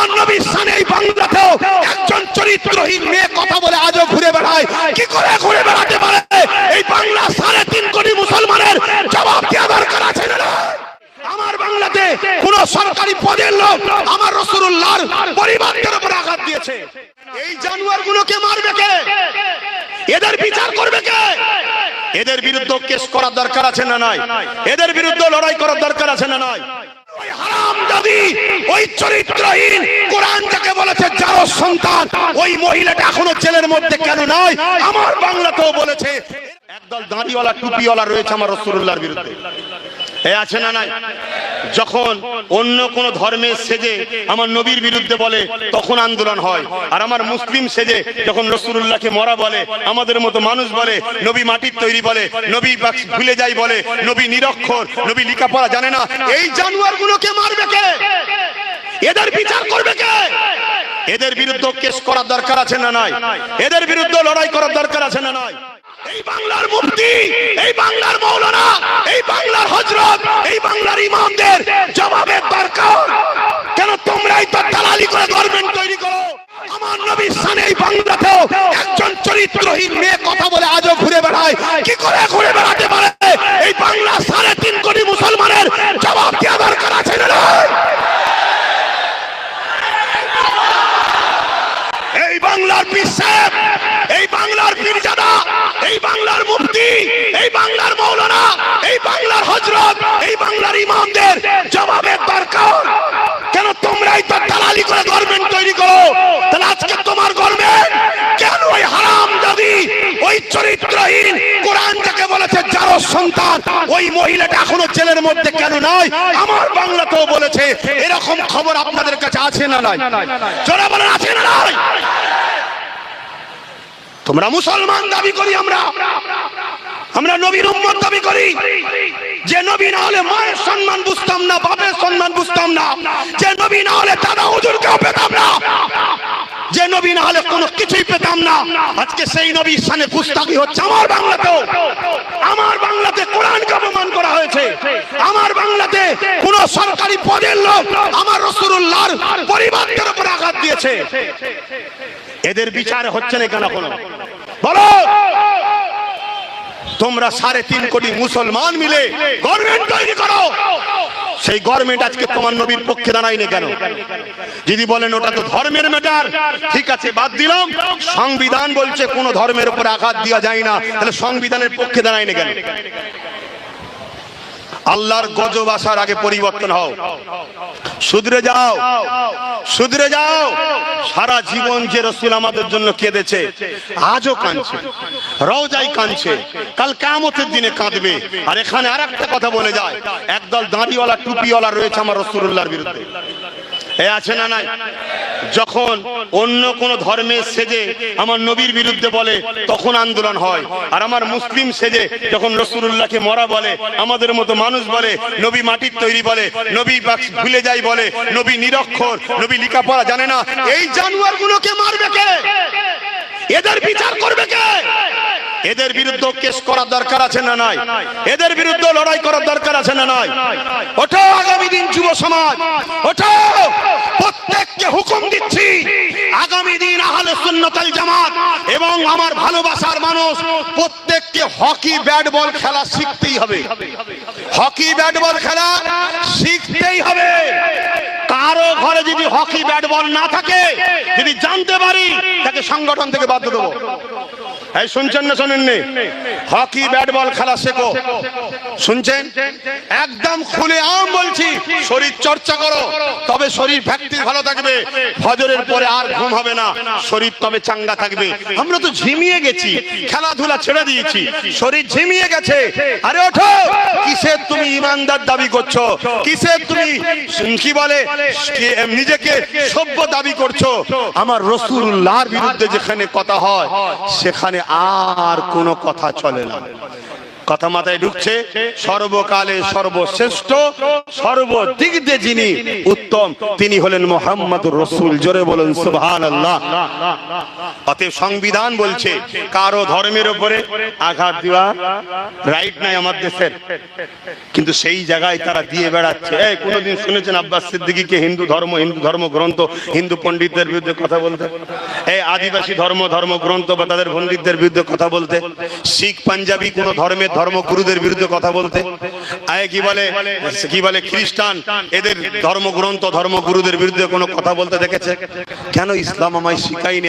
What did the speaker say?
আমার নবীর শানে এই বাংলাতেও একজন চরিত্রহীন মেয়ে কথা বলে আজও ঘুরে বেড়ায়। কি করে ঘুরে বেড়াতে পারে? এই বাংলা 3.5 কোটি মুসলমানের জবাব দেওয়া দরকার আছে না? আমার বাংলাতে কোন সরকারি পদের লোক আমার রাসূলুল্লাহর পরিবারের উপর আঘাত দিয়েছে, এই জানোয়ারগুলোকে মারবে কে? এদের বিচার করবে কে? এদের বিরুদ্ধে কেস করার দরকার আছে না নাই? এদের বিরুদ্ধে লড়াই করার দরকার আছে না নাই? ওই হারামজাদি, ওই চরিত্রহীন কোরআন যাকে বলেছে যার সন্তান, ওই মহিলাটা এখনো জেলের মধ্যে কেন নয়? আমার বাংলাতেও বলেছে একদল দাঁড়িওয়ালা টুপিওয়ালা রয়েছে আমার রাসূলুল্লাহর বিরুদ্ধে। এ আছে না নাই? যখন অন্য কোন ধর্মের সেজে আমার নবীর বিরুদ্ধে বলে তখন আন্দোলন হয়, আর আমার মুসলিম সেজে যখন রাসূলুল্লাহকে মরা বলে, আমাদের মতো মানুষ বলে, নবী মাটির তৈরি বলে, নবী ভুলে যাই বলে, নবী নিরক্ষর, নবী লেখাপড়া জানে না, এই জানোয়ারগুলোকে মারবে কে? এদের বিচার করবে কে? এদের বিরুদ্ধে কেস করার দরকার আছে না নাই? এদের বিরুদ্ধে লড়াই করার দরকার আছে না নাই? এই বাংলার মুফতি, এই বাংলার মাওলানা, এই বাংলার হযরত, এই বাংলার ইমামদের জবাবের দরকার। কেন তোমরাই তো দালালি করে গভর্নমেন্ট তৈরি করো? আমার নবীর শানে এই বাংলাতেও একজন চরিত্রহীন মেয়ে কথা বলে আজও ঘুরে বেড়ায়। কি করে ঘুরে বেড়াতে পারে? এই বাংলা 3.5 কোটি মুসলমানের জবাব দেওয়া দরকার আছে না? এই বাংলার পীর সাহেব, এই বাংলার পীরজাদা, এই বাংলার মুফতি, এই বাংলার মাওলানা, এই বাংলার হযরত, এই বাংলার ইমামদের জবাবের দরকার। কেন তোমরাই তো দালালি করে গভর্নমেন্ট তৈরি করো? তাহলে আজকে তোমার গভর্নমেন্ট কেন ওই হারামজাদি, ওই চরিত্রহীন কোরআন যাকে বলেছে যার সন্তান, ওই মহিলাটা এখনো জেলের মধ্যে কেন নয়? আমার বাংলাতেও বলেছে। এরকম খবর আপনাদের কাছে আছে না নাই? যারা বলেন আছে না নাই? তোমরা মুসলমান দাবি করি, আমরা নবীর উম্মত দাবি করি। যে নবী না হলে মায়ের সম্মান বুঝতাম না, বাপের সম্মান বুঝতাম না, যে নবী না হলে দাদা হুজুরকেও পেতাম না, যে নবী না হলে কোনো কিছুই পেতাম না, আজকে সেই নবীর শানে গুস্তাখি হচ্ছে আমার বাংলাতেও। আমার বাংলাতে কোরআনকে অপমান করা হয়েছে। আমার বাংলাতে কোন সরকারি পদের লোক আমার রাসূলুল্লাহর পরিবারের উপর আঘাত দিয়েছে, এদের বিচার হচ্ছে না কেন? কোনো বলো। তোমরা 3.5 কোটি মুসলমান মিলে গভর্নমেন্ট তৈরি করো, সেই গভর্নমেন্ট আজকে তোমার নবীর পক্ষে দাঁড়ায় না কেন? যদি বলেন ওটা তো ধর্মের ম্যাটার, ঠিক আছে বাদ দিলাম। সংবিধান বলছে কোন ধর্মের উপর আঘাত দেওয়া যায় না, তাহলে সংবিধানের পক্ষে দাঁড়ায় না কেন? আল্লাহর গজব আসার আগে পরিবর্তন হও, শুধরে যাও, শুধরে যাও। সারা জীবন যে রাসূল আমাদের জন্য কেঁদেছে, আজও কাঁদছে, রওজায় কাঁদছে, কাল কিয়ামতের দিনে কাঁদবে। আর এখানে আরেকটা কথা বলে যায়, একদল দাঁড়িওয়ালা টুপিওয়ালা রয়েছে আমার রাসূলুল্লাহর বিরুদ্ধে। এ আছে না নাই? যখন অন্য কোন ধর্মের সেজে আমার নবীর বিরুদ্ধে বলে তখন আন্দোলন হয়, আর আমার মুসলিম সেজে যখন রাসূলুল্লাহকে মরা বলে, আমাদের মতো মানুষ বলে, নবী মাটির তৈরি বলে, নবী ভুলে যাই বলে, নবী নিরক্ষর, নবী লেখাপড়া জানে না, এই জানোয়ারগুলোকে মারবে কে? এদের বিচার করবে কে? এদের বিরুদ্ধে কেস করার দরকার আছে না নাই? এদের বিরুদ্ধে লড়াই করার দরকার আছে না নাই? ওঠো আগামী দিন যুব সমাজ, ওঠো। প্রত্যেককে হুকুম দিচ্ছি, আগামী দিন আহলে সুন্নাত ওয়াল জামাত এবং আমার ভালোবাসার মানুষ প্রত্যেককে হকি ব্যাট বল খেলা শিখতেই হবে। হকি ব্যাট বল খেলা শিখতেই হবে। কারো ঘরে যদি হকি ব্যাট বল না থাকে, যদি জানতে পারি, তাকে সংগঠন থেকে বাদ দেবো। এই শুনছেন না শোনেননি? হকি ব্যাট বল খেলা শেখো, শুনছেন? একদম খুলে আম বলছি, শরীর চর্চা করো, তবে শরীর ফ্যাক্টরি ভালো থাকবে। ফজরের পরে আর ঘুম হবে না, শরীর তবে চাঙ্গা থাকবে। আমরা তো ঝিমিয়ে গেছি, খেলাধুলা ছেড়ে দিয়েছি, শরীর ঝিমিয়ে গেছে। আরে ওঠো, কিসের তুমি ইমানদার দাবি করছো? কিসের তুমি কি বলে নিজেকে সভ্য দাবি করছো? আমার রাসূলুল্লাহর বিরুদ্ধে যেখানে কথা হয়, সেখানে আর কোনো কথা চলে না। কথা মাথায় ঢুকছে? সর্বকালে সর্বশ্রেষ্ঠ, সর্বদিক দিয়ে যিনি উত্তম, তিনি হলেন মুহাম্মদুর রাসূল। জোরে বলুন সুবহানাল্লাহ। অতএব সংবিধান বলছে কারো ধর্মের উপরে আঘাত দেওয়া রাইট নাই আমাদের দেশের, কিন্তু সেই জায়গায় তারা দিয়ে বেড়াচ্ছে। এই কোনোদিন শুনেছেন আব্বাস সিদ্দিকীকে হিন্দু ধর্ম গ্রন্থ, হিন্দু পণ্ডিতদের বিরুদ্ধে কথা বলতে? এই আদিবাসী ধর্ম গ্রন্থ বা তাদের পণ্ডিতদের বিরুদ্ধে কথা বলতে? শিখ পাঞ্জাবি কোন ধর্মের ধর্মগুরুদের বিরুদ্ধে কথা বলতে? কি বলে খ্রিস্টান, এদের ধর্মগ্রন্থ ধর্মগুরুদের বিরুদ্ধে কোনো কথা বলতে দেখেছে? কেন? ইসলাম আমায় শিখায়নি।